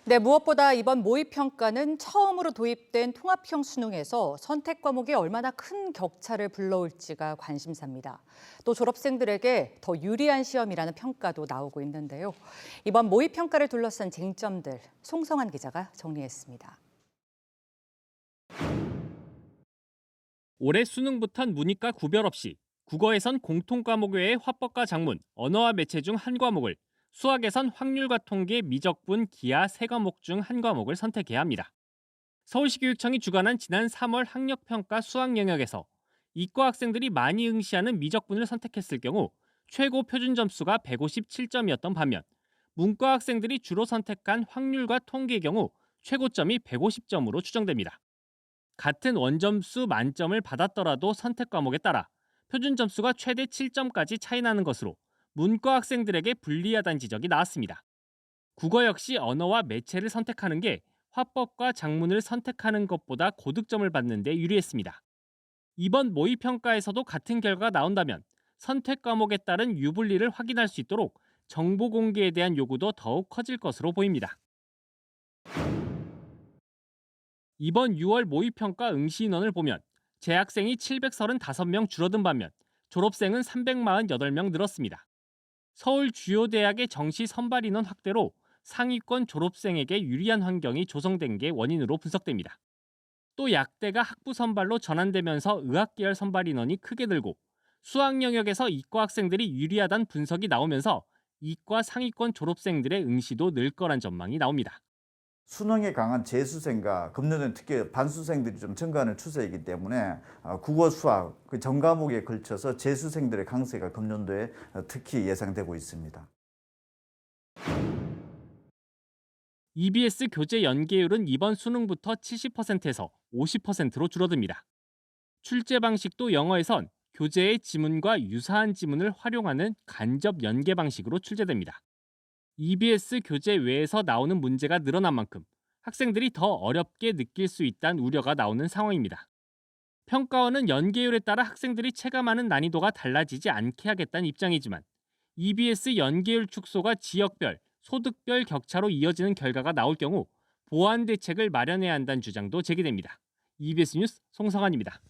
네, 무엇보다 이번 모의평가는 처음으로 도입된 통합형 수능에서 선택 과목이 얼마나 큰 격차를 불러올지가 관심사입니다. 또 졸업생들에게 더 유리한 시험이라는 평가도 나오고 있는데요. 이번 모의평가를 둘러싼 쟁점들, 송성환 기자가 정리했습니다. 올해 수능부턴 문이과 구별 없이 국어에선 공통 과목 외에 화법과 작문, 언어와 매체 중 한 과목을, 수학에선 확률과 통계, 미적분, 기하 세 과목 중 한 과목을 선택해야 합니다. 서울시 교육청이 주관한 지난 3월 학력평가 수학 영역에서 이과 학생들이 많이 응시하는 미적분을 선택했을 경우 최고 표준 점수가 157점이었던 반면 문과 학생들이 주로 선택한 확률과 통계의 경우 최고점이 150점으로 추정됩니다. 같은 원점수 만점을 받았더라도 선택 과목에 따라 표준 점수가 최대 7점까지 차이 나는 것으로 문과 학생들에게 불리하다는 지적이 나왔습니다. 국어 역시 언어와 매체를 선택하는 게 화법과 작문을 선택하는 것보다 고득점을 받는 데 유리했습니다. 이번 모의평가에서도 같은 결과가 나온다면 선택 과목에 따른 유불리를 확인할 수 있도록 정보 공개에 대한 요구도 더욱 커질 것으로 보입니다. 이번 6월 모의평가 응시 인원을 보면 재학생이 735명 줄어든 반면 졸업생은 348명 늘었습니다. 서울 주요 대학의 정시 선발 인원 확대로 상위권 졸업생에게 유리한 환경이 조성된 게 원인으로 분석됩니다. 또 약대가 학부 선발로 전환되면서 의학계열 선발 인원이 크게 늘고 수학 영역에서 이과 학생들이 유리하다는 분석이 나오면서 이과 상위권 졸업생들의 응시도 늘 거란 전망이 나옵니다. 수능에 강한 재수생과 금년은 특히 반수생들이 좀 증가하는 추세이기 때문에 국어, 수학 그 전 과목에 걸쳐서 재수생들의 강세가 금년도에 특히 예상되고 있습니다. EBS 교재 연계율은 이번 수능부터 70%에서 50%로 줄어듭니다. 출제 방식도 영어에선 교재의 지문과 유사한 지문을 활용하는 간접 연계 방식으로 출제됩니다. EBS 교재 외에서 나오는 문제가 늘어난 만큼 학생들이 더 어렵게 느낄 수 있다는 우려가 나오는 상황입니다. 평가원은 연계율에 따라 학생들이 체감하는 난이도가 달라지지 않게 하겠다는 입장이지만 EBS 연계율 축소가 지역별, 소득별 격차로 이어지는 결과가 나올 경우 보완 대책을 마련해야 한다는 주장도 제기됩니다. EBS 뉴스 송성환입니다.